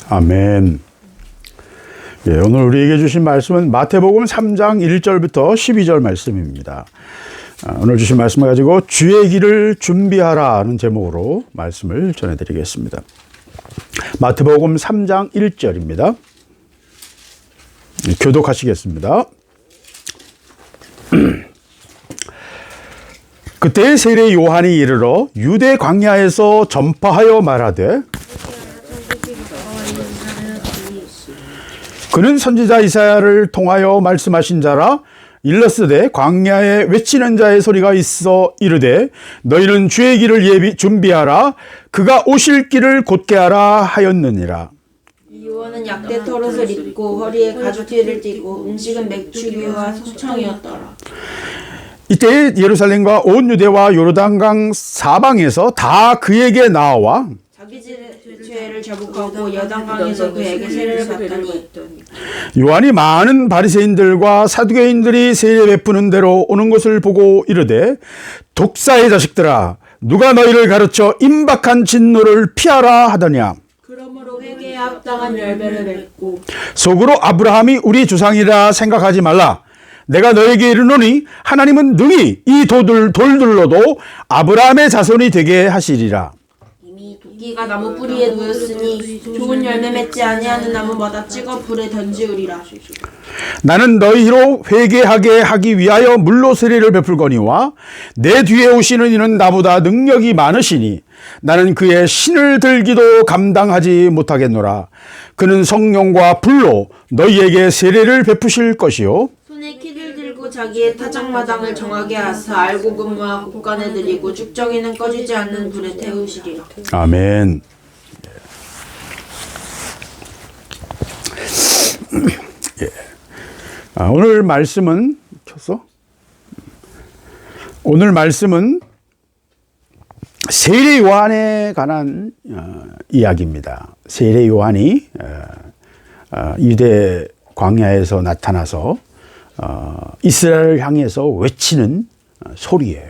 아멘. 예, 오늘 우리에게 주신 말씀은 마태복음 3장 1절부터 12절 말씀입니다. 오늘 주신 말씀을 가지고 주의 길을 준비하라는 제목으로 말씀을 전해드리겠습니다. 마태복음 3장 1절입니다. 교독하시겠습니다. 그때 세례 요한이 이르러 유대 광야에서 전파하여 말하되 그는 선지자 이사야를 통하여 말씀하신 자라. 일러스되 광야에 외치는 자의 소리가 있어 이르되 너희는 주의 길을 준비하라. 그가 오실 길을 곧게 하라 하였느니라. 요한은 약대 털옷을 입고 허리에 가죽띠를 띠고 음식은 맥주류와 소청이었더라. 이때 예루살렘과 온 유대와 요르단강 사방에서 다 그에게 나와 자기 죄를 자복하고 여단강에서 그에게 세례를 받더니 요한이 많은 바리새인들과 사두개인들이 세례 베푸는 대로 오는 것을 보고 이르되 독사의 자식들아 누가 너희를 가르쳐 임박한 진노를 피하라 하더냐. 그러므로 회개에 합당한 열매를 맺고 속으로 아브라함이 우리 주상이라 생각하지 말라. 내가 너에게 이르노니 하나님은 능히 이 돌들로도 아브라함의 자손이 되게 하시리라. 이미 도끼가 나무 뿌리에 놓였으니 좋은 열매 맺지 아니하는 나무마다 찍어 불에 던지우리라. 나는 너희로 회개하게 하기 위하여 물로 세례를 베풀거니와 내 뒤에 오시는 이는 나보다 능력이 많으시니 나는 그의 신을 들기도 감당하지 못하겠노라. 그는 성령과 불로 너희에게 세례를 베푸실 것이요 손에 키를 들고 자기의 타작마당을 정하게 하사 알고 근무하고 곳간에 들이고 죽정이는 꺼지지 않는 불에 태우시리라. 아멘. 예. 오늘 말씀은 오늘 말씀은 세례 요한에 관한 이야기입니다. 세례 요한이 유대 광야에서 나타나서 이스라엘을 향해서 외치는 소리예요.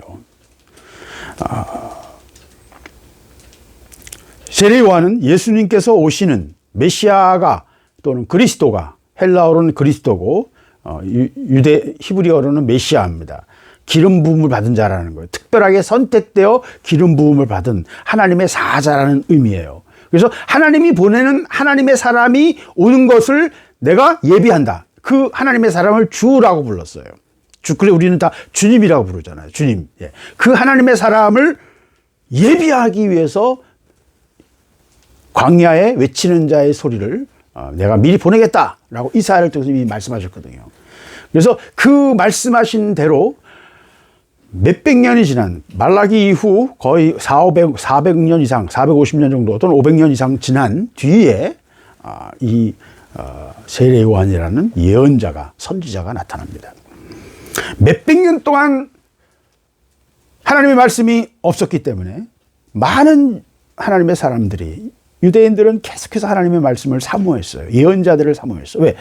세례 요한은 예수님께서 오시는 메시아가 또는 그리스도가 헬라어로는 그리스도고 유대 히브리어로는 메시아입니다. 기름 부음을 받은 자라는 거예요. 특별하게 선택되어 기름 부음을 받은 하나님의 사자라는 의미예요. 그래서 하나님이 보내는 하나님의 사람이 오는 것을 내가 예비한다. 그 하나님의 사람을 주라고 불렀어요. 그래 우리는 다 주님이라고 부르잖아요. 주님. 예. 그 하나님의 사람을 예비하기 위해서 광야에 외치는 자의 소리를 내가 미리 보내겠다라고 이사야를 통해서 이미 말씀하셨거든요. 그래서 그 말씀하신 대로 몇백 년이 지난 말라기 이후 거의 400년 이상 450년 정도 또는 500년 이상 지난 뒤에 이 세례 요한이라는 예언자가 선지자가 나타납니다. 몇백 년 동안 하나님의 말씀이 없었기 때문에 많은 하나님의 사람들이 유대인들은 계속해서 하나님의 말씀을 사모했어요. 예언자들을 사모했어요. 왜?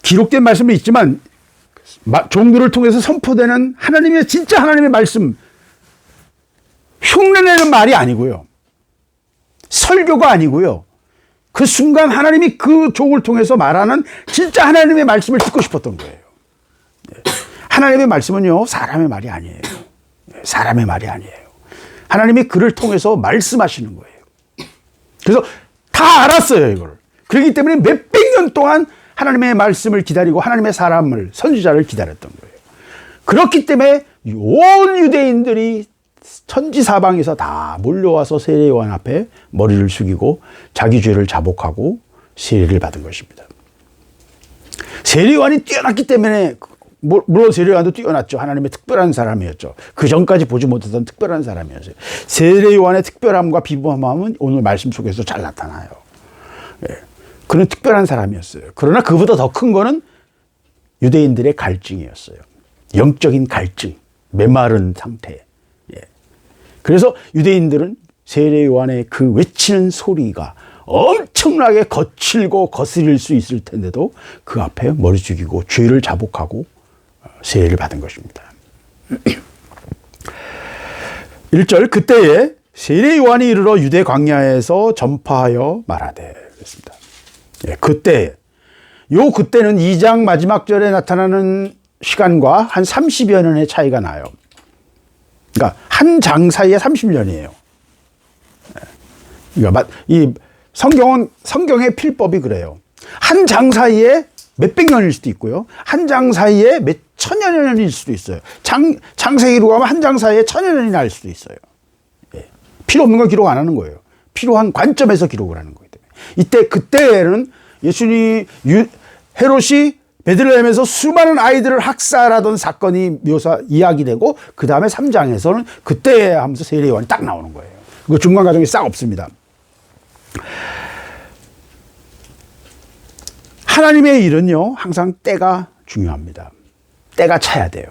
기록된 말씀은 있지만 종교를 통해서 선포되는 하나님의 진짜 하나님의 말씀 흉내내는 말이 아니고요. 설교가 아니고요. 그 순간 하나님이 그 종을 통해서 말하는 진짜 하나님의 말씀을 듣고 싶었던 거예요. 하나님의 말씀은요, 사람의 말이 아니에요. 사람의 말이 아니에요. 하나님이 그를 통해서 말씀하시는 거예요. 그래서 다 알았어요, 이걸. 그렇기 때문에 몇백 년 동안 하나님의 말씀을 기다리고 하나님의 사람을, 선지자를 기다렸던 거예요. 그렇기 때문에 온 유대인들이 천지사방에서 다 몰려와서 세례 요한 앞에 머리를 숙이고 자기 죄를 자복하고 세례를 받은 것입니다. 세례 요한이 뛰어났기 때문에, 물론 세례 요한도 뛰어났죠. 하나님의 특별한 사람이었죠. 그 전까지 보지 못했던 특별한 사람이었어요. 세례 요한의 특별함과 비범함은 오늘 말씀 속에서 잘 나타나요. 예. 그는 특별한 사람이었어요. 그러나 그보다 더 큰 거는 유대인들의 갈증이었어요. 영적인 갈증, 메마른 상태. 예. 그래서 유대인들은 세례 요한의 그 외치는 소리가 엄청나게 거칠고 거스릴 수 있을 텐데도 그 앞에 머리 숙이고 죄를 자복하고 세례를 받은 것입니다. 1절 그때에 세례 요한이 이르러 유대 광야에서 전파하여 말하되 그랬습니다. 예, 그때는 2장 마지막 절에 나타나는 시간과 한 30여 년의 차이가 나요. 그러니까 한 장 사이에 30년이에요. 그러니까 이 성경의 필법이 그래요. 한 장 사이에 몇백 년일 수도 있고요. 한 장 사이에 몇 천여 년일 수도 있어요. 창세기로 가면 한 장 사이에 천여 년이 날 수도 있어요. 예. 필요 없는 걸 기록 안 하는 거예요. 필요한 관점에서 기록을 하는 거기 때문에. 그때는 헤롯이 베들레헴에서 수많은 아이들을 학살하던 사건이 이야기되고, 그 다음에 3장에서는 그때 하면서 세례 요한이 딱 나오는 거예요. 그 중간 과정이 싹 없습니다. 하나님의 일은요, 항상 때가 중요합니다. 때가 차야 돼요.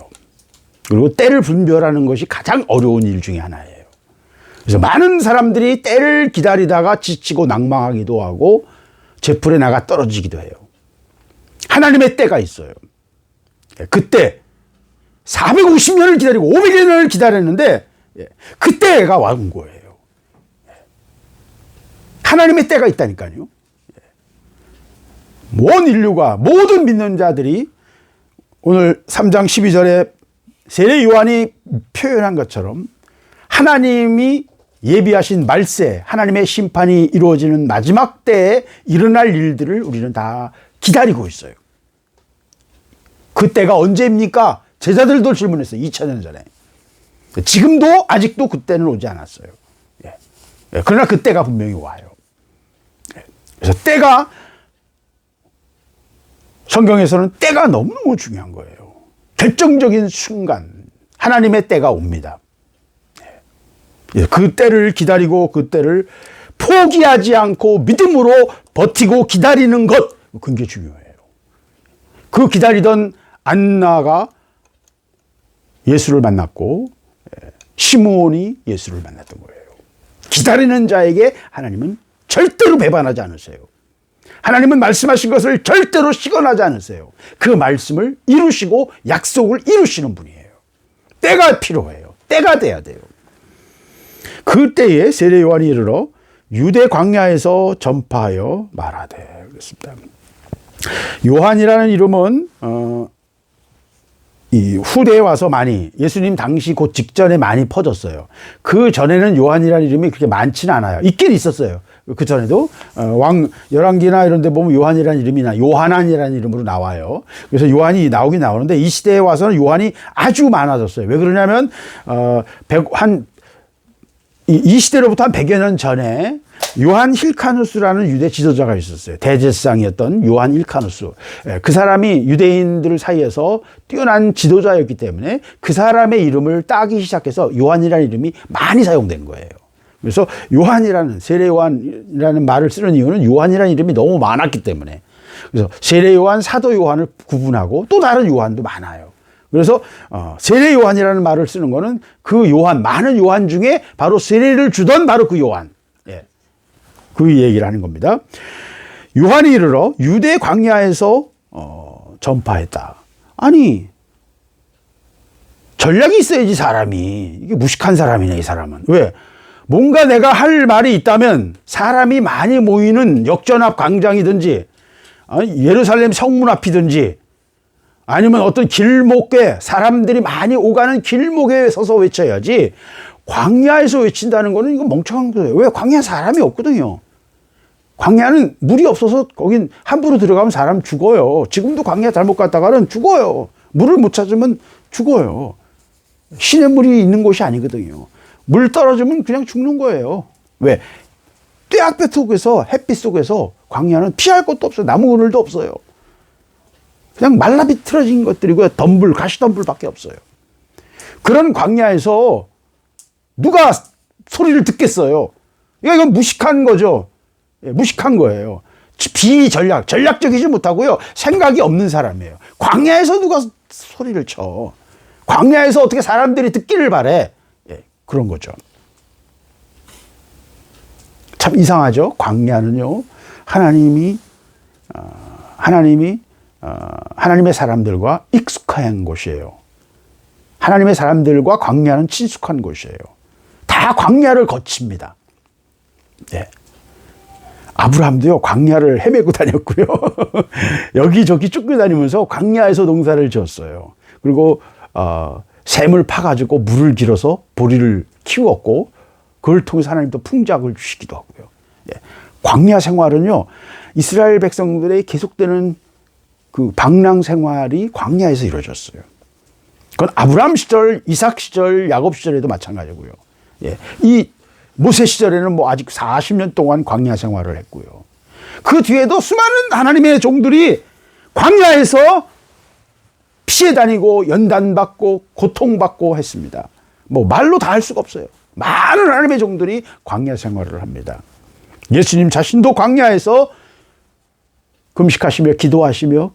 그리고 때를 분별하는 것이 가장 어려운 일 중에 하나예요. 그래서 많은 사람들이 때를 기다리다가 지치고 낭망하기도 하고 제풀에 나가 떨어지기도 해요. 하나님의 때가 있어요. 그때 450년을 기다리고 500년을 기다렸는데 그 때가 온 거예요. 하나님의 때가 있다니까요. 온 인류가, 모든 믿는 자들이 오늘 3장 12절에 세례 요한이 표현한 것처럼 하나님이 예비하신 말세, 하나님의 심판이 이루어지는 마지막 때에 일어날 일들을 우리는 다 기다리고 있어요. 그 때가 언제입니까? 제자들도 질문했어요. 2000년 전에. 지금도 아직도 그때는 오지 않았어요. 그러나 그 때가 분명히 와요. 그래서 때가, 성경에서는 때가 너무너무 중요한 거예요. 결정적인 순간 하나님의 때가 옵니다. 그 때를 기다리고 그 때를 포기하지 않고 믿음으로 버티고 기다리는 것, 그게 중요해요. 그 기다리던 안나가 예수를 만났고 시므온이 예수를 만났던 거예요. 기다리는 자에게 하나님은 절대로 배반하지 않으세요. 하나님은 말씀하신 것을 절대로 시건하지 않으세요. 그 말씀을 이루시고 약속을 이루시는 분이에요. 때가 필요해요. 때가 돼야 돼요. 그때에 세례 요한이 이르러 유대 광야에서 전파하여 말하되, 그렇습니다. 요한이라는 이름은 이 후대에 와서 많이, 예수님 당시 그 직전에 많이 퍼졌어요. 그 전에는 요한이라는 이름이 그렇게 많지는 않아요. 있긴 있었어요. 그 전에도 열왕기나 이런 데 보면 요한이라는 이름이나 요하난이라는 이름으로 나와요. 그래서 요한이 나오긴 나오는데 이 시대에 와서는 요한이 아주 많아졌어요. 왜 그러냐면 이 시대로부터 한 100여 년 전에 요한 힐카누스라는 유대 지도자가 있었어요. 대제사장이었던 요한 힐카누스. 그 사람이 유대인들 사이에서 뛰어난 지도자였기 때문에 그 사람의 이름을 따기 시작해서 요한이라는 이름이 많이 사용된 거예요. 그래서 요한이라는, 세례 요한이라는 말을 쓰는 이유는 요한이라는 이름이 너무 많았기 때문에. 그래서 세례 요한, 사도 요한을 구분하고 또 다른 요한도 많아요. 그래서 세례 요한이라는 말을 쓰는 거는 그 요한, 많은 요한 중에 바로 세례를 주던 바로 그 요한, 그 얘기를 하는 겁니다. 요한이 이르러 유대 광야에서 전파했다. 아니, 전략이 있어야지 사람이. 이게 무식한 사람이네, 이 사람은. 왜? 뭔가 내가 할 말이 있다면 사람이 많이 모이는 역전 앞 광장이든지 예루살렘 성문 앞이든지 아니면 어떤 길목에, 사람들이 많이 오가는 길목에 서서 외쳐야지 광야에서 외친다는 거는 이거 멍청한 거예요. 왜? 광야 사람이 없거든요. 광야는 물이 없어서 거긴 함부로 들어가면 사람 죽어요. 지금도 광야 잘못 갔다가는 죽어요. 물을 못 찾으면 죽어요. 시냇물이 있는 곳이 아니거든요. 물 떨어지면 그냥 죽는 거예요. 왜? 떼약볕 속에서, 햇빛 속에서 광야는 피할 것도 없어요. 나무 그늘도 없어요. 그냥 말라비틀어진 것들이고요. 덤불, 가시덤불밖에 없어요. 그런 광야에서 누가 소리를 듣겠어요? 이건 무식한 거죠. 무식한 거예요. 전략적이지 못하고요. 생각이 없는 사람이에요. 광야에서 누가 소리를 쳐? 광야에서 어떻게 사람들이 듣기를 바래? 그런 거죠. 참 이상하죠. 광야는요, 하나님의 사람들과 익숙한 곳이에요. 하나님의 사람들과 광야는 친숙한 곳이에요. 다 광야를 거칩니다. 네. 아브라함도요, 광야를 헤매고 다녔고요. 여기저기 쫓겨 다니면서 광야에서 농사를 지었어요. 그리고, 샘을 파가지고 물을 길어서 보리를 키웠고, 그걸 통해서 하나님 또 풍작을 주시기도 하고요. 예. 광야 생활은요, 이스라엘 백성들의 계속되는 그 방랑 생활이 광야에서 이루어졌어요. 그건 아브라함 시절, 이삭 시절, 야곱 시절에도 마찬가지고요. 예. 이 모세 시절에는 뭐 아직 40년 동안 광야 생활을 했고요. 그 뒤에도 수많은 하나님의 종들이 광야에서 피해 다니고 연단받고 고통받고 했습니다. 뭐 말로 다 할 수가 없어요. 많은 하나님의 종들이 광야 생활을 합니다. 예수님 자신도 광야에서 금식하시며 기도하시며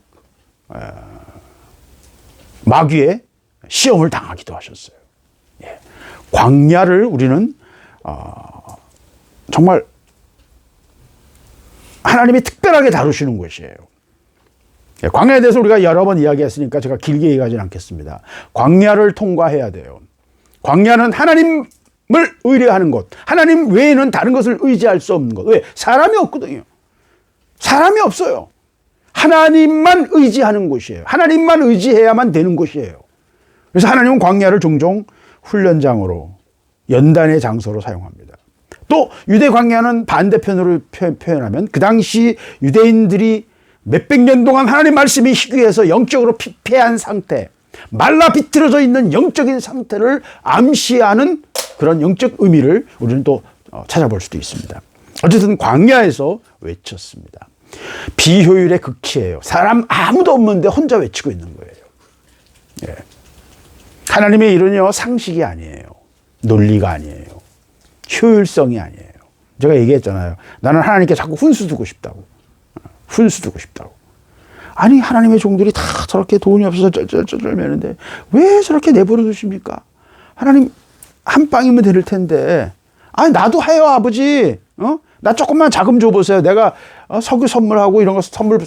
마귀의 시험을 당하기도 하셨어요. 예. 광야를 우리는 정말 하나님이 특별하게 다루시는 곳이에요. 예. 광야에 대해서 우리가 여러 번 이야기했으니까 제가 길게 얘기하지는 않겠습니다. 광야를 통과해야 돼요. 광야는 하나님을 의뢰하는 곳, 하나님 외에는 다른 것을 의지할 수 없는 곳. 왜? 사람이 없거든요. 사람이 없어요. 하나님만 의지하는 곳이에요. 하나님만 의지해야만 되는 곳이에요. 그래서 하나님은 광야를 종종 훈련장으로, 연단의 장소로 사용합니다. 또 유대 광야는 반대편으로 표현하면 그 당시 유대인들이 몇백 년 동안 하나님 말씀이 희귀해서 영적으로 피폐한 상태, 말라 비틀어져 있는 영적인 상태를 암시하는 그런 영적 의미를 우리는 또 찾아볼 수도 있습니다. 어쨌든 광야에서 외쳤습니다. 비효율의 극치예요. 사람 아무도 없는데 혼자 외치고 있는 거예요. 예. 하나님의 일은요, 상식이 아니에요. 논리가 아니에요. 효율성이 아니에요. 제가 얘기했잖아요. 나는 하나님께 자꾸 훈수 두고 싶다고. 훈수 두고 싶다고. 아니, 하나님의 종들이 다 저렇게 돈이 없어서 쩔쩔쩔 매는데 왜 저렇게 내버려 두십니까? 하나님 한 빵이면 될 텐데. 아니, 나도 해요, 아버지. 나 조금만 자금 줘보세요. 내가 석유 선물하고 이런 거 선물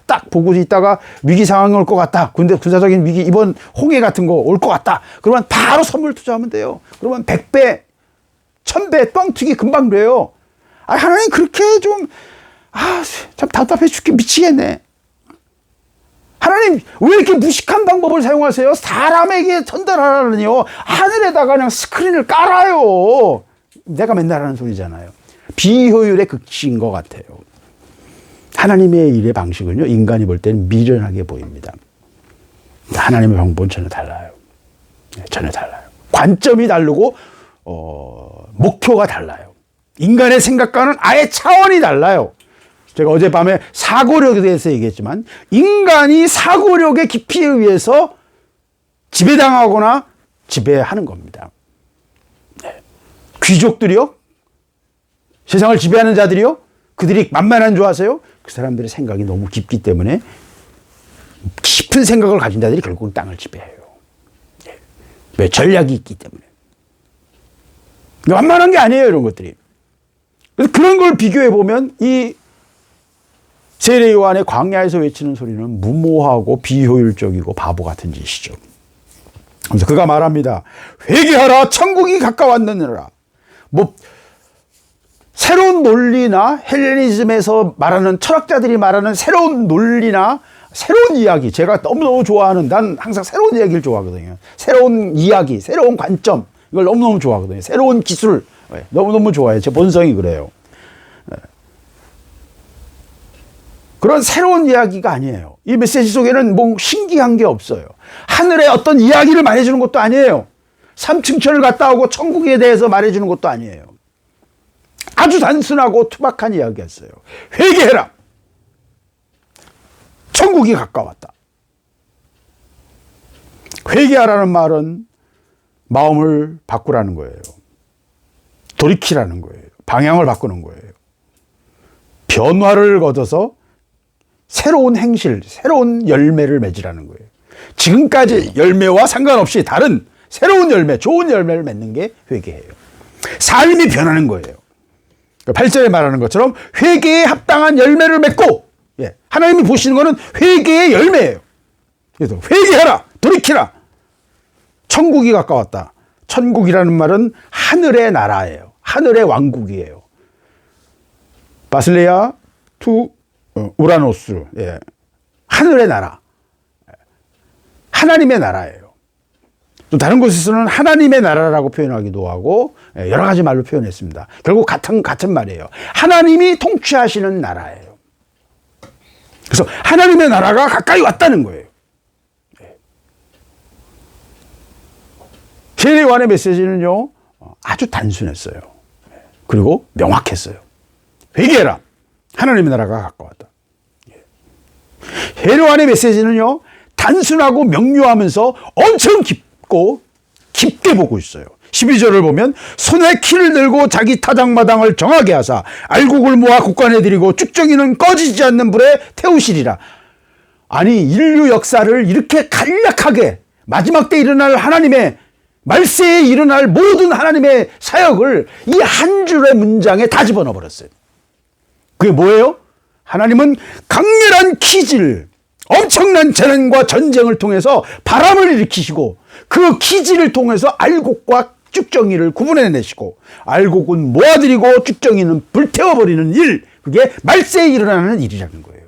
딱 보고 있다가 위기 상황이 올 것 같다. 근데 군사적인 위기, 이번 홍해 같은 거 올 것 같다. 그러면 바로 선물 투자하면 돼요. 그러면 100배, 1000배 뻥튀기 금방 돼요. 아, 하나님 그렇게 좀, 참 답답해 죽게 미치겠네. 하나님 왜 이렇게 무식한 방법을 사용하세요? 사람에게 전달하라니요. 하늘에다가 그냥 스크린을 깔아요. 내가 맨날 하는 소리잖아요. 비효율의 극치인 것 같아요. 하나님의 일의 방식은요, 인간이 볼 때는 미련하게 보입니다. 하나님의 방법은 전혀 달라요. 전혀 달라요. 관점이 다르고 목표가 달라요. 인간의 생각과는 아예 차원이 달라요. 제가 어젯밤에 사고력에 대해서 얘기했지만 인간이 사고력의 깊이에 의해서 지배당하거나 지배하는 겁니다. 네. 귀족들이요? 세상을 지배하는 자들이요? 그들이 만만한 줄 아세요? 그 사람들의 생각이 너무 깊기 때문에 깊은 생각을 가진 자들이 결국은 땅을 지배해요. 네. 왜? 전략이 있기 때문에. 만만한 게 아니에요, 이런 것들이. 그래서 그런 걸 비교해 보면 이 세례 요한의 광야에서 외치는 소리는 무모하고 비효율적이고 바보 같은 짓이죠. 그래서 그가 말합니다. 회개하라, 천국이 가까웠느니라. 뭐 새로운 논리나 헬레니즘에서 말하는 철학자들이 말하는 새로운 논리나 새로운 이야기, 제가 너무너무 좋아하는, 난 항상 새로운 이야기를 좋아하거든요. 새로운 이야기, 새로운 관점, 이걸 너무너무 좋아하거든요. 새로운 기술, 너무너무 좋아해요. 제 본성이 그래요. 그런 새로운 이야기가 아니에요. 이 메시지 속에는 뭐 신기한 게 없어요. 하늘의 어떤 이야기를 말해주는 것도 아니에요. 삼층천을 갔다 오고 천국에 대해서 말해주는 것도 아니에요. 아주 단순하고 투박한 이야기였어요. 회개해라. 천국이 가까웠다. 회개하라는 말은 마음을 바꾸라는 거예요. 돌이키라는 거예요. 방향을 바꾸는 거예요. 변화를 거둬서 새로운 행실, 새로운 열매를 맺으라는 거예요. 지금까지 열매와 상관없이 다른 새로운 열매, 좋은 열매를 맺는 게 회개예요. 삶이 변하는 거예요. 8절에 말하는 것처럼 회개에 합당한 열매를 맺고, 하나님이 보시는 거는 회개의 열매예요. 그래서 회개하라, 돌이키라. 천국이 가까웠다. 천국이라는 말은 하늘의 나라예요. 하늘의 왕국이에요. 바실레아 투 우라노스. 예. 하늘의 나라. 하나님의 나라예요. 또 다른 곳에서는 하나님의 나라라고 표현하기도 하고 여러 가지 말로 표현했습니다. 결국 같은 말이에요. 하나님이 통치하시는 나라예요. 그래서 하나님의 나라가 가까이 왔다는 거예요. 세례 요한의 메시지는요, 아주 단순했어요. 그리고 명확했어요. 회개해라. 하나님의 나라가 가까웠다. 세례 요한의 메시지는요, 단순하고 명료하면서 엄청 깊고 깊게 보고 있어요. 12절을 보면 손에 키를 들고 자기 타작마당을 정하게 하사 알곡을 모아 곡간에 들이고 쭉정이는 꺼지지 않는 불에 태우시리라. 아니, 인류 역사를 이렇게 간략하게 마지막 때 일어날 하나님의 말세에 일어날 모든 하나님의 사역을 이 한 줄의 문장에 다 집어넣어 버렸어요. 그게 뭐예요? 하나님은 강렬한 기질, 엄청난 재난과 전쟁을 통해서 바람을 일으키시고 그 기질을 통해서 알곡과 쭉정이를 구분해내시고 알곡은 모아들이고 쭉정이는 불태워버리는 일, 그게 말세에 일어나는 일이라는 거예요.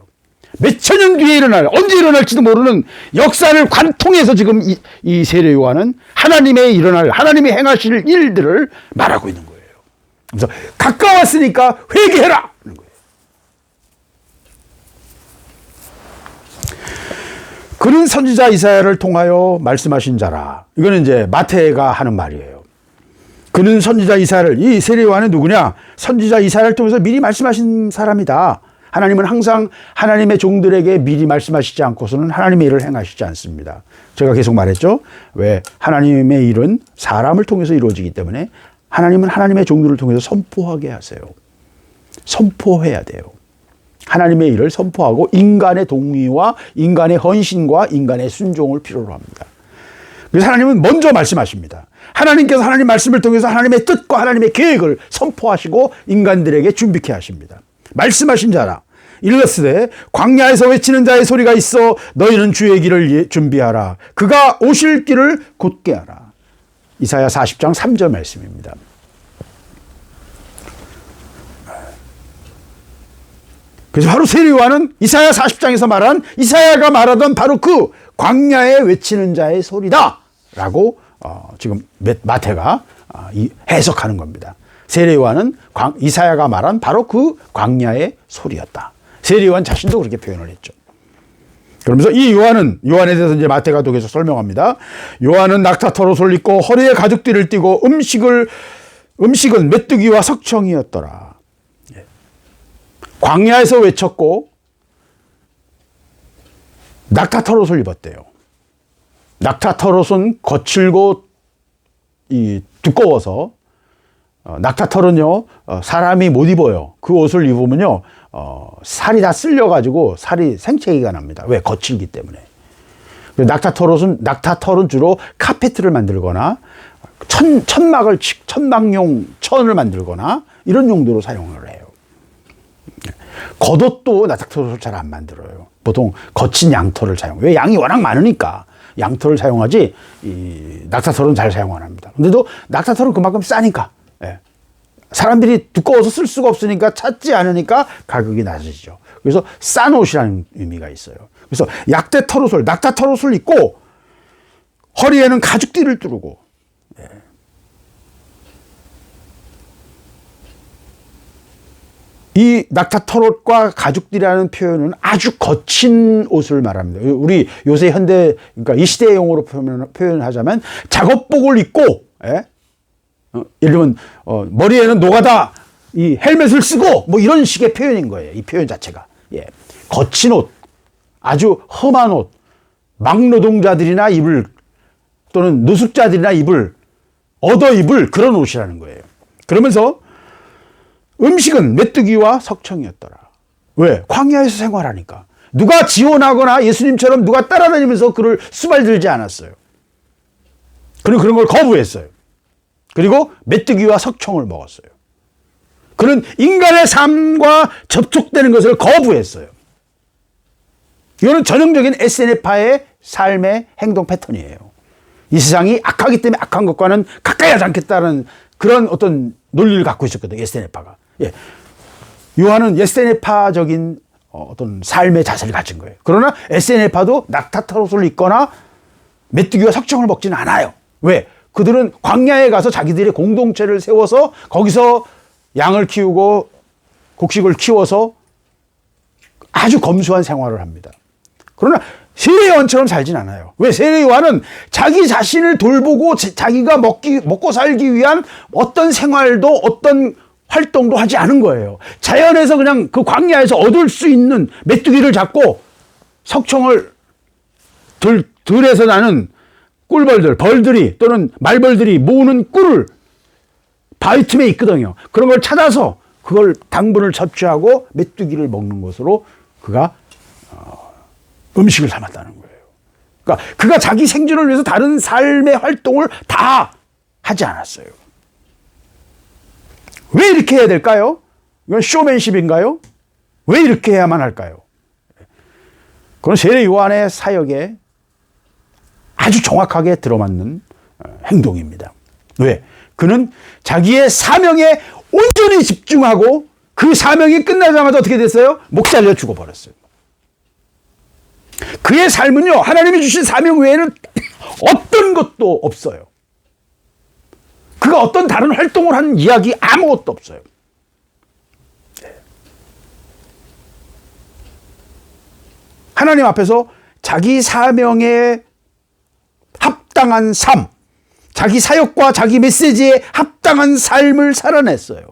몇천 년 뒤에 일어날, 언제 일어날지도 모르는 역사를 관통해서 지금 이 세례 요한은 하나님의 일어날, 하나님이 행하실 일들을 말하고 있는 거예요. 그래서 가까웠으니까 회개해라! 하는 거예요. 그는 선지자 이사야를 통하여 말씀하신 자라. 이거는 이제 마태가 하는 말이에요. 그는 선지자 이사야를, 이 세례 요한은 누구냐? 선지자 이사야를 통해서 미리 말씀하신 사람이다. 하나님은 항상 하나님의 종들에게 미리 말씀하시지 않고서는 하나님의 일을 행하시지 않습니다. 제가 계속 말했죠. 왜? 하나님의 일은 사람을 통해서 이루어지기 때문에 하나님은 하나님의 종들을 통해서 선포하게 하세요. 선포해야 돼요. 하나님의 일을 선포하고 인간의 동의와 인간의 헌신과 인간의 순종을 필요로 합니다. 그래서 하나님은 먼저 말씀하십니다. 하나님께서 하나님 말씀을 통해서 하나님의 뜻과 하나님의 계획을 선포하시고 인간들에게 준비케 하십니다. 말씀하신 자라. 일러스되 광야에서 외치는 자의 소리가 있어 너희는 주의 길을 준비하라. 그가 오실 길을 곧게 하라. 이사야 40장 3절 말씀입니다. 그래서 바로 세례 요한은 이사야 40장에서 말한 이사야가 말하던 바로 그 광야에 외치는 자의 소리다 라고 지금 마태가 해석하는 겁니다. 세례 요한은 이사야가 말한 바로 그 광야의 소리였다. 세례 요한 자신도 그렇게 표현을 했죠. 그러면서 이 요한에 대해서 이제 마태가 또 계속 설명합니다. 요한은 낙타털옷을 입고 허리에 가죽띠를 띠고 음식은 메뚜기와 석청이었더라. 광야에서 외쳤고 낙타털옷을 입었대요. 낙타털옷은 거칠고 두꺼워서 낙타털은요 사람이 못 입어요. 그 옷을 입으면요 살이 다 쓸려가지고 살이 생채기가 납니다. 왜? 거칠기 때문에. 낙타털은 주로 카페트를 만들거나 천막용 천을 만들거나 이런 용도로 사용을 해요. 겉옷도 낙타털옷을 잘 안 만들어요. 보통 거친 양털을 사용해요. 왜? 양이 워낙 많으니까 양털을 사용하지 낙타털은 잘 사용 안 합니다. 근데도 낙타털은 그만큼 싸니까 사람들이 두꺼워서 쓸 수가 없으니까 찾지 않으니까 가격이 낮아지죠. 그래서 싼 옷이라는 의미가 있어요. 그래서 낙타털옷을 입고 허리에는 가죽띠를 두르고 이 낙타털옷과 가죽띠라는 표현은 아주 거친 옷을 말합니다. 우리 요새 그러니까 이 시대의 용어로 표현하자면 작업복을 입고 예를 들면 머리에는 노가다 이 헬멧을 쓰고 뭐 이런 식의 표현인 거예요. 이 표현 자체가. 거친 옷, 아주 험한 옷, 막노동자들이나 입을 또는 노숙자들이나 얻어 입을 그런 옷이라는 거예요. 그러면서 음식은 메뚜기와 석청이었더라. 왜? 광야에서 생활하니까. 누가 지원하거나 예수님처럼 누가 따라다니면서 그를 수발들지 않았어요. 그는 그런 걸 거부했어요. 그리고 메뚜기와 석청을 먹었어요. 그는 인간의 삶과 접촉되는 것을 거부했어요. 이거는 전형적인 SNF파의 삶의 행동 패턴이에요. 이 세상이 악하기 때문에 악한 것과는 가까이 하지 않겠다는 그런 어떤 논리를 갖고 있었거든요. SNF파가. 요한은 에스테네파적인 어떤 삶의 자세를 가진 거예요. 그러나 에스테네파도 낙타털옷을 입거나 메뚜기와 석청을 먹지는 않아요. 왜? 그들은 광야에 가서 자기들의 공동체를 세워서 거기서 양을 키우고 곡식을 키워서 아주 검소한 생활을 합니다. 그러나 세례 요한처럼 살진 않아요. 왜? 세례 요한은 자기 자신을 돌보고 자기가 먹고 살기 위한 어떤 생활도 어떤 활동도 하지 않은 거예요. 자연에서 그냥 그 광야에서 얻을 수 있는 메뚜기를 잡고 석청을 들에서 나는 꿀벌들, 벌들이 또는 말벌들이 모으는 꿀을 바위 틈에 있거든요. 그런 걸 찾아서 그걸 당분을 섭취하고 메뚜기를 먹는 것으로 그가 음식을 삼았다는 거예요. 그러니까 그가 자기 생존을 위해서 다른 삶의 활동을 다 하지 않았어요. 왜 이렇게 해야 될까요? 이건 쇼맨십인가요? 왜 이렇게 해야만 할까요? 그건 세례 요한의 사역에 아주 정확하게 들어맞는 행동입니다. 왜? 그는 자기의 사명에 온전히 집중하고 그 사명이 끝나자마자 어떻게 됐어요? 목 잘려 죽어버렸어요. 그의 삶은요, 하나님이 주신 사명 외에는 어떤 것도 없어요. 그가 어떤 다른 활동을 하는 이야기 아무것도 없어요. 하나님 앞에서 자기 사명에 합당한 삶, 자기 사역과 자기 메시지에 합당한 삶을 살아냈어요.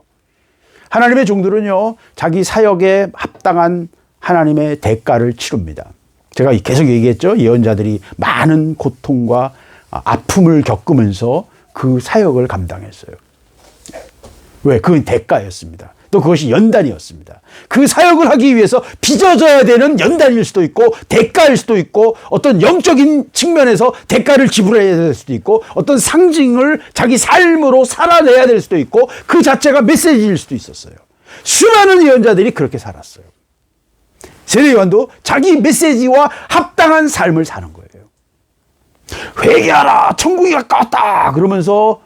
하나님의 종들은요, 자기 사역에 합당한 하나님의 대가를 치릅니다. 제가 계속 얘기했죠. 예언자들이 많은 고통과 아픔을 겪으면서 그 사역을 감당했어요. 왜? 그건 대가였습니다. 또 그것이 연단이었습니다. 그 사역을 하기 위해서 빚어져야 되는 연단일 수도 있고 대가일 수도 있고 어떤 영적인 측면에서 대가를 지불해야 될 수도 있고 어떤 상징을 자기 삶으로 살아내야 될 수도 있고 그 자체가 메시지일 수도 있었어요. 수많은 예언자들이 그렇게 살았어요. 세례 요한도 자기 메시지와 합당한 삶을 사는 거예요. 회개하라, 천국이 가까웠다 그러면서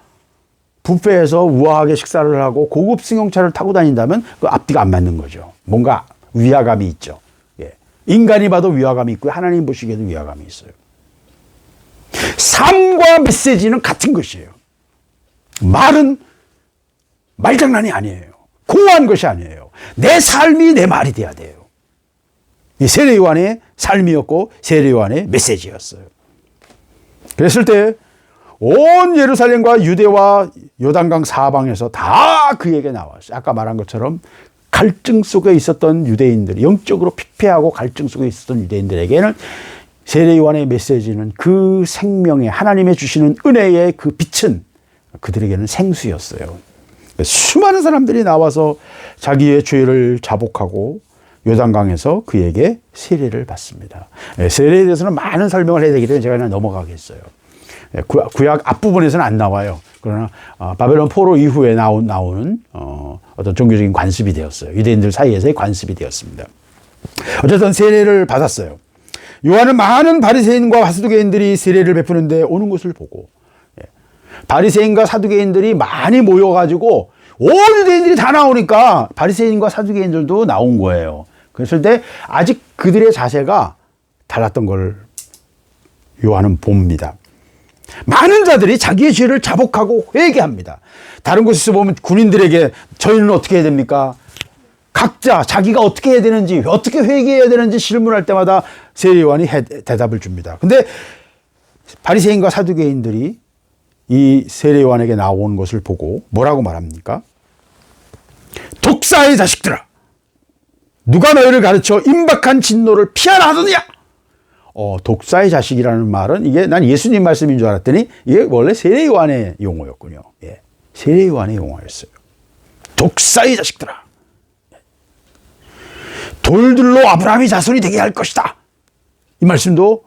뷔페에서 우아하게 식사를 하고 고급 승용차를 타고 다닌다면 그 앞뒤가 안 맞는 거죠. 뭔가 위화감이 있죠. 예. 인간이 봐도 위화감이 있고 하나님 보시기에도 위화감이 있어요. 삶과 메시지는 같은 것이에요. 말은 말장난이 아니에요. 공허한 것이 아니에요. 내 삶이 내 말이 돼야 돼요. 이 세례 요한의 삶이었고 세례 요한의 메시지였어요. 그랬을 때 온 예루살렘과 유대와 요단강 사방에서 다 그에게 나왔어요. 아까 말한 것처럼 갈증 속에 있었던 유대인들, 영적으로 피폐하고 갈증 속에 있었던 유대인들에게는 세례 요한의 메시지는 그 생명의 하나님의 주시는 은혜의 그 빛은 그들에게는 생수였어요. 수많은 사람들이 나와서 자기의 죄를 자복하고 요단강에서 그에게 세례를 받습니다. 세례에 대해서는 많은 설명을 해야 되기 때문에 제가 그냥 넘어가겠어요. 구약 앞부분에서는 안 나와요. 그러나 바벨론 포로 이후에 나오는 어떤 종교적인 관습이 되었어요. 유대인들 사이에서의 관습이 되었습니다. 어쨌든 세례를 받았어요. 요한은 많은 바리새인과 사두개인들이 세례를 베푸는데 오는 것을 보고 바리새인과 사두개인들이 많이 모여가지고 온 유대인들이 다 나오니까 바리새인과 사두개인들도 나온 거예요. 그랬을 때 아직 그들의 자세가 달랐던 걸 요한은 봅니다. 많은 자들이 자기의 죄를 자복하고 회개합니다. 다른 곳에서 보면 군인들에게 저희는 어떻게 해야 됩니까? 각자 자기가 어떻게 해야 되는지 어떻게 회개해야 되는지 질문할 때마다 세례 요한이 대답을 줍니다. 근데 바리새인과 사두개인들이 이 세례 요한에게 나온 것을 보고 뭐라고 말합니까? 독사의 자식들아, 누가 너희를 가르쳐 임박한 진노를 피하라 하더냐? 독사의 자식이라는 말은 이게 난 예수님 말씀인 줄 알았더니 이게 원래 세례 요한의 용어였군요. 예. 세례 요한의 용어였어요. 독사의 자식들아. 돌들로 아브라함이 자손이 되게 할 것이다. 이 말씀도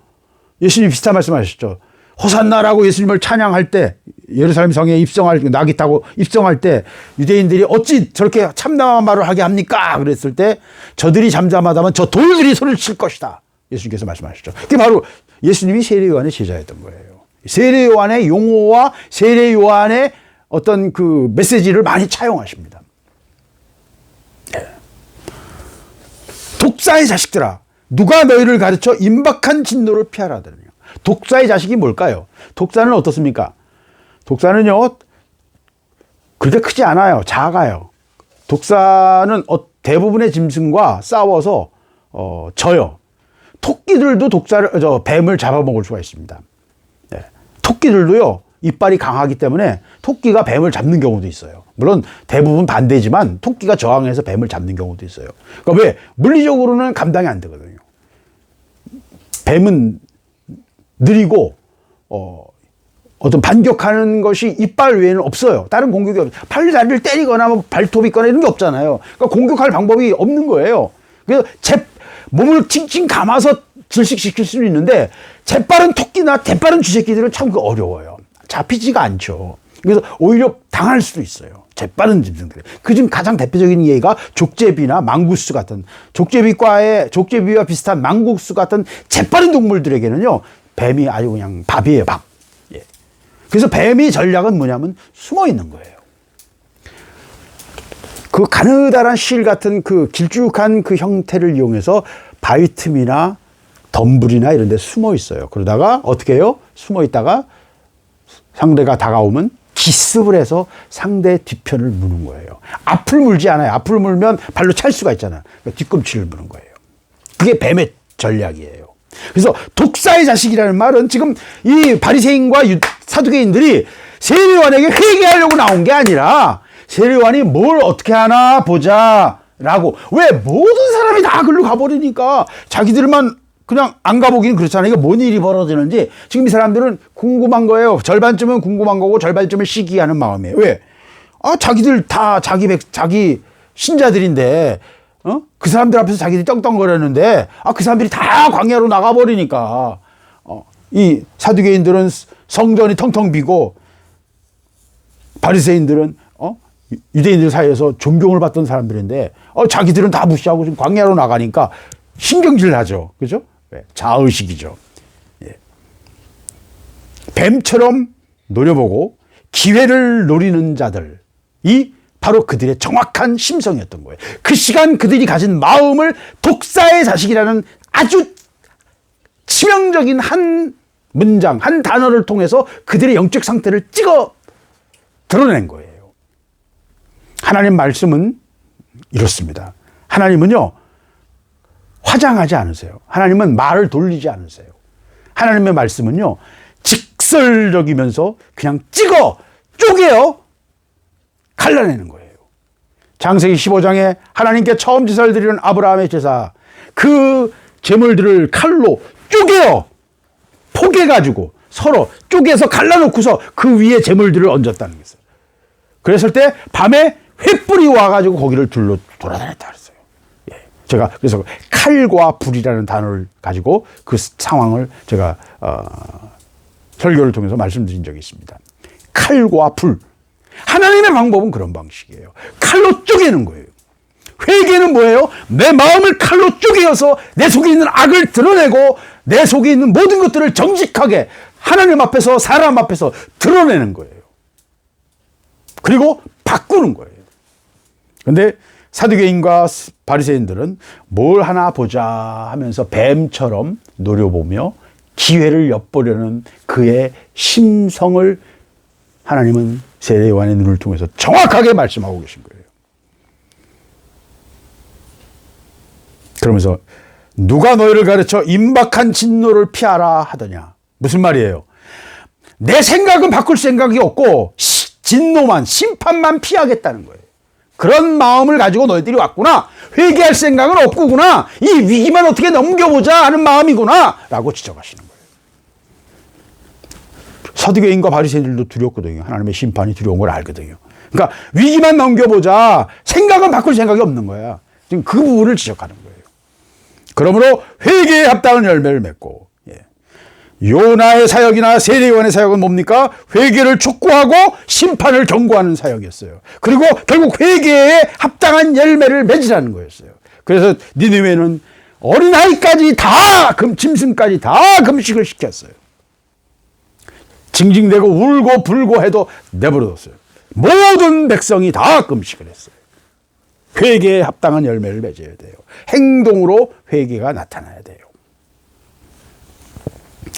예수님 비슷한 말씀하셨죠. 호산나라고 예수님을 찬양할 때 예루살렘 성에 낙이 타고 입성할 때 유대인들이 어찌 저렇게 참담한 말을 하게 합니까? 그랬을 때 저들이 잠잠하다면 저 돌들이 소리를 칠 것이다. 예수님께서 말씀하셨죠. 그게 바로 예수님이 세례 요한의 제자였던 거예요. 세례 요한의 용어와 세례 요한의 어떤 그 메시지를 많이 차용하십니다. 네. 독사의 자식들아, 누가 너희를 가르쳐 임박한 진노를 피하라 하더냐. 독사의 자식이 뭘까요? 독사는 어떻습니까? 독사는요, 그렇게 크지 않아요. 작아요. 독사는 대부분의 짐승과 싸워서 져요. 토끼들도 뱀을 잡아먹을 수가 있습니다. 네. 토끼들도요, 이빨이 강하기 때문에 토끼가 뱀을 잡는 경우도 있어요. 물론 대부분 반대지만 토끼가 저항해서 뱀을 잡는 경우도 있어요. 그러니까 왜? 물리적으로는 감당이 안 되거든요. 뱀은 느리고 어떤 반격하는 것이 이빨 외에는 없어요. 다른 공격이 없어요. 팔다리를 때리거나 뭐 발톱이 있거나 이런 게 없잖아요. 그러니까 공격할 방법이 없는 거예요. 그래서 몸을 칭칭 감아서 질식시킬 수는 있는데 재빠른 토끼나 재빠른 쥐새끼들은 참 어려워요. 잡히지가 않죠. 그래서 오히려 당할 수도 있어요. 재빠른 짐승들. 그중 가장 대표적인 예가 족제비나 망구스 같은, 족제비와 비슷한 망구스 같은 재빠른 동물들에게는요, 뱀이 아주 그냥 밥이에요, 밥. 예. 그래서 뱀의 전략은 뭐냐면 숨어 있는 거예요. 그 가느다란 실 같은 그 길쭉한 그 형태를 이용해서 바위 틈이나 덤불이나 이런 데 숨어 있어요. 그러다가 어떻게 해요? 숨어 있다가 상대가 다가오면 기습을 해서 상대의 뒤편을 무는 거예요. 앞을 물지 않아요. 앞을 물면 발로 찰 수가 있잖아요. 그러니까 뒤꿈치를 무는 거예요. 그게 뱀의 전략이에요. 그래서 독사의 자식이라는 말은 지금 이 바리새인과 사두개인들이 세례요한에게 회개하려고 나온 게 아니라 세례요한이 뭘 어떻게 하나 보자라고. 왜? 모든 사람이 다 글로 가버리니까 자기들만 그냥 안 가보기는 그렇잖아요. 이게 뭔 일이 벌어지는지 지금 이 사람들은 궁금한 거예요. 절반쯤은 궁금한 거고 절반쯤은 시기하는 마음이에요. 왜? 자기들 다 자기 신자들인데, 그 사람들 앞에서 자기들이 떵떵거렸는데, 그 사람들이 다 광야로 나가버리니까, 이 사두개인들은 성전이 텅텅 비고, 바리새인들은, 유대인들 사이에서 존경을 받던 사람들인데, 자기들은 다 무시하고 지금 광야로 나가니까 신경질 나죠. 그죠? 자의식이죠. 예. 뱀처럼 노려보고 기회를 노리는 자들이 바로 그들의 정확한 심성이었던 거예요. 그 시간 그들이 가진 마음을 독사의 자식이라는 아주 치명적인 한 문장, 한 단어를 통해서 그들의 영적 상태를 찍어 드러낸 거예요. 하나님 말씀은 이렇습니다. 하나님은요, 화장하지 않으세요. 하나님은 말을 돌리지 않으세요. 하나님의 말씀은요, 직설적이면서 그냥 찍어 쪼개어 갈라내는 거예요. 창세기 15장에 하나님께 처음 제사를 드리는 아브라함의 제사, 그 제물들을 칼로 쪼개어 포개가지고 서로 쪼개서 갈라놓고서 그 위에 제물들을 얹었다는 거예요. 그랬을 때 밤에 횃불이 와가지고 거기를 둘러 돌아다녔다 그랬어요. 제가 그래서 칼과 불이라는 단어를 가지고 그 상황을 제가 설교를 통해서 말씀드린 적이 있습니다. 칼과 불. 하나님의 방법은 그런 방식이에요. 칼로 쪼개는 거예요. 회개는 뭐예요? 내 마음을 칼로 쪼개어서 내 속에 있는 악을 드러내고 내 속에 있는 모든 것들을 정직하게 하나님 앞에서 사람 앞에서 드러내는 거예요. 그리고 바꾸는 거예요. 그런데 사두개인과 바리새인들은 뭘 하나 보자 하면서 뱀처럼 노려보며 기회를 엿보려는 그의 심성을 하나님은 세례 요한의 눈을 통해서 정확하게 말씀하고 계신 거예요. 그러면서 누가 너희를 가르쳐 임박한 진노를 피하라 하더냐. 무슨 말이에요? 내 생각은 바꿀 생각이 없고 진노만, 심판만 피하겠다는 거예요. 그런 마음을 가지고 너희들이 왔구나. 회개할 생각은 없구나. 이 위기만 어떻게 넘겨보자 하는 마음이구나. 라고 지적하시는 거예요. 사두개인과 바리새인들도 두렵거든요. 하나님의 심판이 두려운 걸 알거든요. 그러니까 위기만 넘겨보자. 생각은 바꿀 생각이 없는 거야. 지금 그 부분을 지적하는 거예요. 그러므로 회개에 합당한 열매를 맺고, 요나의 사역이나 세례요한의 사역은 뭡니까? 회개를 촉구하고 심판을 경고하는 사역이었어요. 그리고 결국 회개에 합당한 열매를 맺으라는 거였어요. 그래서 니느웨는 어린아이까지 다 짐승까지 다 금식을 시켰어요. 징징대고 울고 불고 해도 내버려뒀어요. 모든 백성이 다 금식을 했어요. 회개에 합당한 열매를 맺어야 돼요. 행동으로 회개가 나타나야 돼요.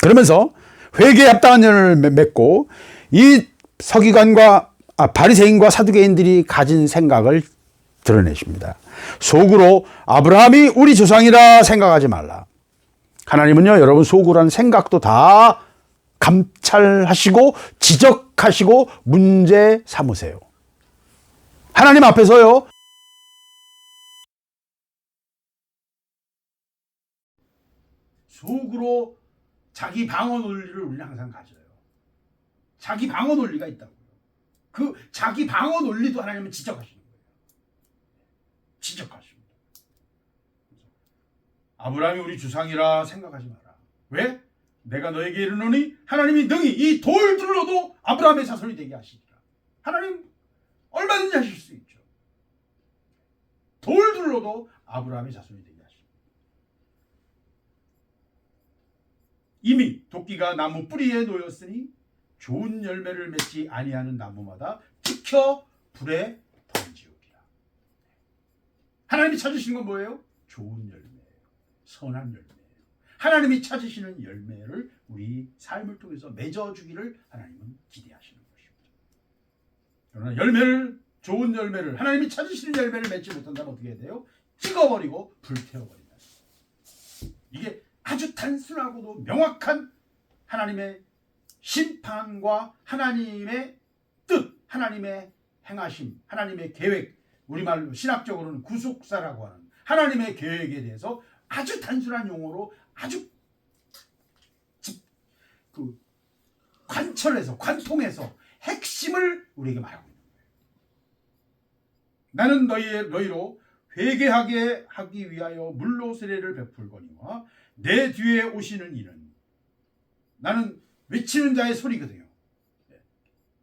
그러면서 회개에 합당한 열매를 맺고 이 서기관과 바리새인과 사두개인들이 가진 생각을 드러내십니다. 속으로 아브라함이 우리 조상이라 생각하지 말라. 하나님은요, 여러분 속으로 하는 생각도 다 감찰하시고 지적하시고 문제 삼으세요. 하나님 앞에서요, 속으로 자기 방어 논리를 우리는 항상 가져요. 자기 방어 논리가 있다고요. 그 자기 방어 논리도 하나님은 지적하시는 거예요. 지적하십니다. 아브라함이 우리 주상이라 생각하지 마라. 왜? 내가 너에게 이르노니 하나님이 능히 이 돌들로도 아브라함의 자손이 되게 하시리라. 하나님 얼마든지 하실 수 있죠. 돌들로도 아브라함의 자손이 되게 하십니다. 이미 도끼가 나무 뿌리에 놓였으니 좋은 열매를 맺지 아니하는 나무마다 지켜 불에 던지우리라. 하나님이 찾으시는 건 뭐예요? 좋은 열매예요. 선한 열매예요. 하나님이 찾으시는 열매를 우리 삶을 통해서 맺어주기를 하나님은 기대하시는 것입니다. 그러나 열매를, 좋은 열매를, 하나님이 찾으시는 열매를 맺지 못한다면 어떻게 해야 돼요? 찍어버리고 불태워버린다. 이게 아주 단순하고도 명확한 하나님의 심판과 하나님의 뜻, 하나님의 행하심, 하나님의 계획, 우리말로 신학적으로는 구속사라고 하는 하나님의 계획에 대해서 아주 단순한 용어로 아주 관철해서, 관통해서 핵심을 우리에게 말하고 있는 거예요. 나는 너희로 회개하게 하기 위하여 물로 세례를 베풀거니와 내 뒤에 오시는 이는, 나는 외치는 자의 소리거든요.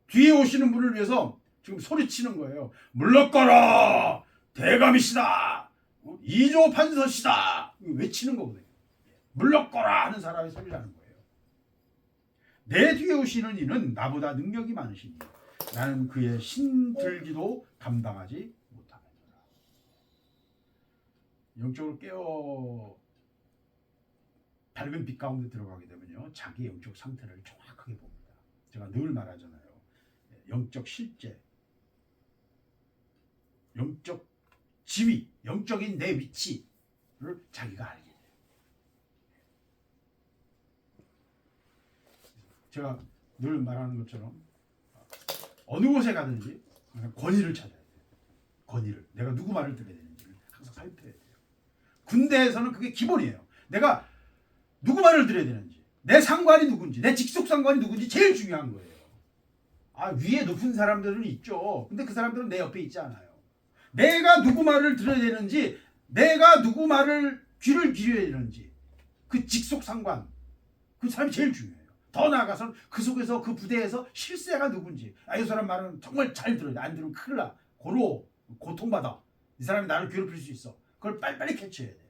뒤에 오시는 분을 위해서 지금 소리치는 거예요. 물러거라! 대감이시다! 이조 판서시다! 외치는 거거든요. 물러거라! 하는 사람의 소리라는 거예요. 내 뒤에 오시는 이는 나보다 능력이 많으시니 나는 그의 신들기도 감당하지 못하겠노라. 영적으로 깨어 밝은 빛 가운데 들어가게 되면요, 자기 영적 상태를 정확하게 봅니다. 제가 늘 말하잖아요. 영적 실제, 영적 지위, 영적인 내 위치를 자기가 알게 돼요. 제가 늘 말하는 것처럼 어느 곳에 가든지 권위를 찾아야 돼요. 권위를. 내가 누구 말을 들어야 되는지를 항상 살펴야 돼요. 군대에서는 그게 기본이에요. 내가 누구 말을 들어야 되는지, 내 상관이 누군지, 내 직속 상관이 누군지 제일 중요한 거예요. 위에 높은 사람들은 있죠. 근데 그 사람들은 내 옆에 있지 않아요. 내가 누구 말을 들어야 되는지, 내가 누구 말을 귀를 기울여야 되는지, 그 직속 상관, 그 사람이 제일 중요해요. 더 나아가서는 그 속에서, 그 부대에서 실세가 누군지, 이 사람 말은 정말 잘 들어야 돼. 안 들으면 큰일 나. 고통받아. 이 사람이 나를 괴롭힐 수 있어. 그걸 빨리빨리 캐치해야 돼요.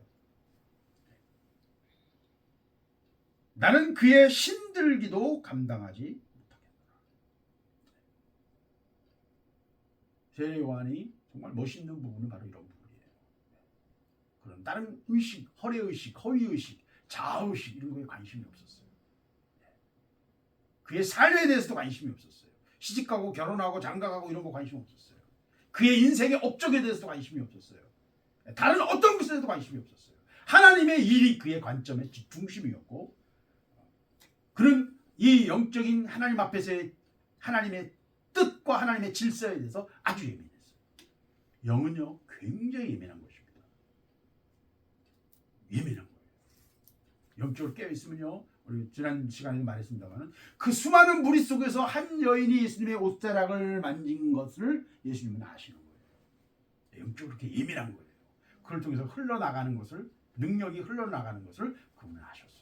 나는 그의 신들기도 감당하지 못하겠노라. 세례 요한이 정말 멋있는 부분은 바로 이런 부분이에요. 그런 다른 의식, 허례의식, 허위의식, 자아의식 이런 거에 관심이 없었어요. 그의 삶에 대해서도 관심이 없었어요. 시집가고 결혼하고 장가가고 이런 거 관심 없었어요. 그의 인생의 업적에 대해서도 관심이 없었어요. 다른 어떤 것에 대해서도 관심이 없었어요. 하나님의 일이 그의 관점의 중심이었고, 그는 이 영적인 하나님 앞에서의 하나님의 뜻과 하나님의 질서에 대해서 아주 예민했어요. 영은요, 굉장히 예민한 것입니다. 예민한 거예요. 영적으로 깨어있으면요, 우리 지난 시간에도 말했습니다만, 그 수많은 무리 속에서 한 여인이 예수님의 옷자락을 만진 것을 예수님은 아시는 거예요. 영적으로 그렇게 예민한 거예요. 그걸 통해서 흘러나가는 것을, 능력이 흘러나가는 것을 그분은 아셨어요.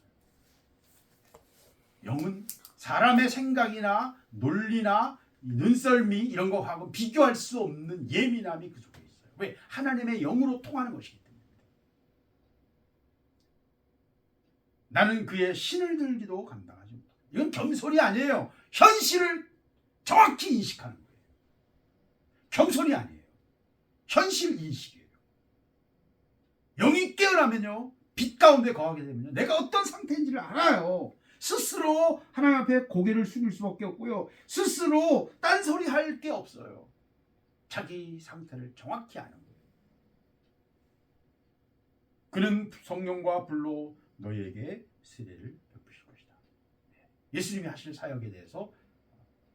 영은 사람의 생각이나 논리나 눈썰미 이런 거하고 비교할 수 없는 예민함이 그 속에 있어요. 왜? 하나님의 영으로 통하는 것이기 때문입니다. 나는 그의 신을 들기도 감당하지 못합니다. 이건 겸손이 아니에요. 현실을 정확히 인식하는 거예요. 겸손이 아니에요. 현실 인식이에요. 영이 깨어나면요, 빛 가운데 거하게 되면요, 내가 어떤 상태인지를 알아요. 스스로 하나님 앞에 고개를 숙일 수밖에 없고요, 스스로 딴소리 할 게 없어요. 자기 상태를 정확히 아는 거예요. 그는 성령과 불로 너희에게 세례를 베푸실 것이다. 예수님이 하실 사역에 대해서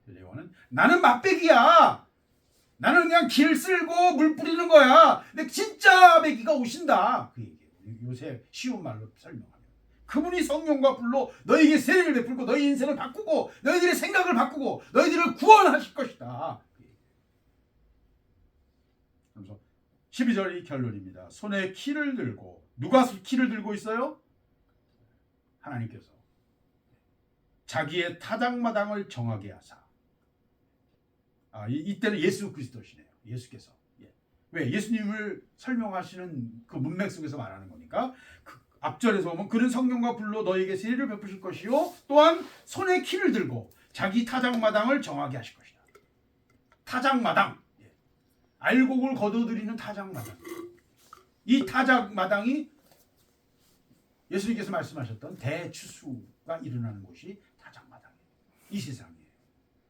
요한은, 나는 맛배기야, 나는 그냥 길 쓸고 물 뿌리는 거야, 근데 진짜 배기가 오신다, 그 얘기예요. 요새 쉬운 말로 설명하면 그분이 성령과 불로 너희에게 세례를 베풀고 너희 인생을 바꾸고 너희들의 생각을 바꾸고 너희들을 구원하실 것이다. 그래서 12절이 결론입니다. 손에 키를 들고, 누가 키를 들고 있어요? 하나님께서 자기의 타작마당을 정하게 하사. 이때는 예수 그리스도시네요. 예수께서. 왜? 예수님을 설명하시는 그 문맥 속에서 말하는 거니까. 그 앞절에서 보면 그는 성령과 불로 너에게 세례를 베푸실 것이요, 또한 손에 키를 들고 자기 타작마당을 정하게 하실 것이다. 타작마당, 알곡을 거둬들이는 타작마당. 이 타작마당이 예수님께서 말씀하셨던 대추수가 일어나는 곳이 타작마당이에요. 이 세상이에요.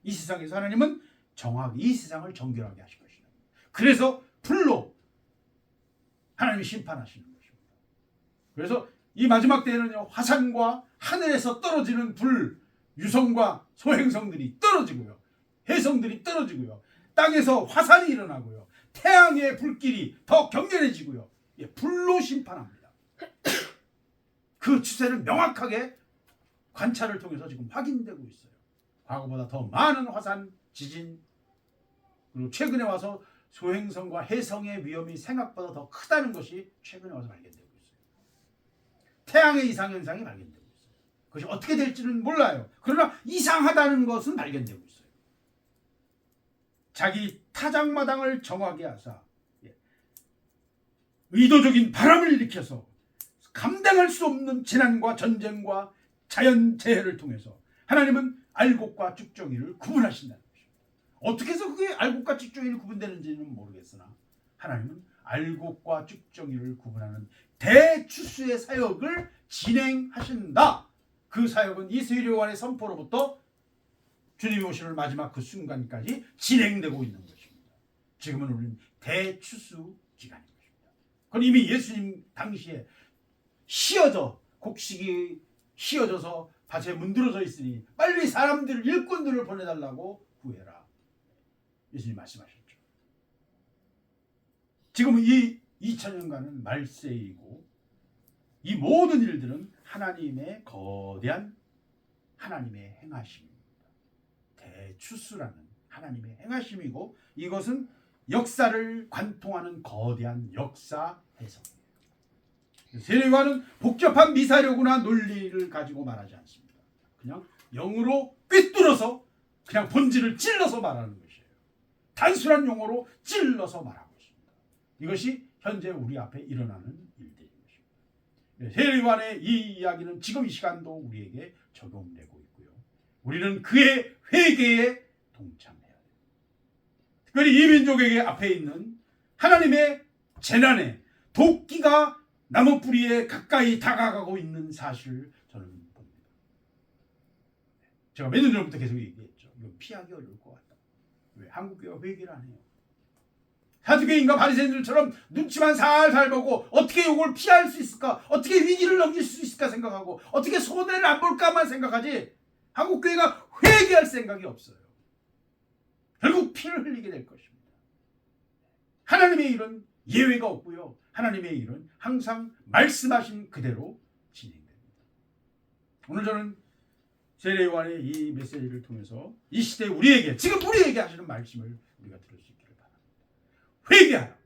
이 세상에서 하나님은 정하게 이 세상을 정결하게 하실 것이다. 그래서 불로 하나님이 심판하시는 것입니다. 그래서 이 마지막 때에는요, 화산과 하늘에서 떨어지는 불, 유성과 소행성들이 떨어지고요, 해성들이 떨어지고요, 땅에서 화산이 일어나고요, 태양의 불길이 더 격렬해지고요, 불로 심판합니다. 그 추세를 명확하게 관찰을 통해서 지금 확인되고 있어요. 과거보다 더 많은 화산, 지진, 그리고 최근에 와서 소행성과 해성의 위험이 생각보다 더 크다는 것이 최근에 와서 발견되고 있어요. 태양의 이상현상이 발견되고 있어요. 그것이 어떻게 될지는 몰라요. 그러나 이상하다는 것은 발견되고 있어요. 자기 타작마당을 정하게 하사 의도적인 바람을 일으켜서 감당할 수 없는 재난과 전쟁과 자연재해를 통해서 하나님은 알곡과 쭉정이를 구분하신다는 것입니다. 어떻게 해서 그게 알곡과 쭉정이를 구분되는지는 모르겠으나 하나님은 알곡과 쭉정이를 구분하는 대추수의 사역을 진행하신다. 그 사역은 이 세례요한의 선포로부터 주님이 오시는 마지막 그 순간까지 진행되고 있는 것입니다. 지금은 우리는 대추수 기간인 것입니다. 그건 이미 예수님 당시에 곡식이 씌어져서 밭에 문드러져 있으니 빨리 사람들, 일꾼들을 보내달라고 구해라, 예수님 말씀하셨죠. 지금 이 2000년간은 말세이고, 이 모든 일들은 하나님의 거대한 하나님의 행하심입니다. 대추수라는 하나님의 행하심이고, 이것은 역사를 관통하는 거대한 역사 해석이에요. 세례요한은 복잡한 미사려구나 논리를 가지고 말하지 않습니다. 그냥 영으로 꿰뚫어서 그냥 본질을 찔러서 말하는 것이에요. 단순한 용어로 찔러서 말하고 있습니다. 이것이 현재 우리 앞에 일어나는 일들인 것입니다. 세례요한의 이 이야기는 지금 이 시간도 우리에게 적용되고 있고요, 우리는 그의 회개에 동참해야 돼요. 특별히 이 민족에게 앞에 있는 하나님의 재난에 도끼가 나무 뿌리에 가까이 다가가고 있는 사실을 저는 봅니다. 제가 몇 년 전부터 계속 얘기했죠. 이거 피하기 어려울 것 같다. 왜? 한국교회가 회개를 안 해요. 사두개인과 바리새인들처럼 눈치만 살살 보고 어떻게 이걸 피할 수 있을까, 어떻게 위기를 넘길 수 있을까 생각하고 어떻게 손해를 안 볼까만 생각하지, 한국교회가 회개할 생각이 없어요. 결국 피를 흘리게 될 것입니다. 하나님의 일은 예외가 없고요, 하나님의 일은 항상 말씀하신 그대로 진행됩니다. 오늘 저는 세례요한의 이 메시지를 통해서 이 시대에 우리에게, 지금 우리에게 하시는 말씀을 우리가 들을 수 있기를 바랍니다. 회개하라.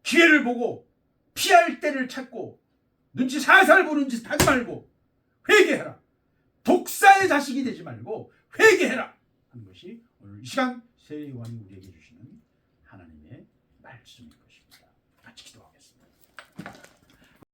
기회를 보고 피할 때를 찾고 눈치 살살 보는 짓 하지 말고 회개해라. 독사의 자식이 되지 말고 회개해라 하는 것이 오늘 이 시간 세례요한이 우리에게 주시는 하나님의 말씀입니다. 같이 기도합니다.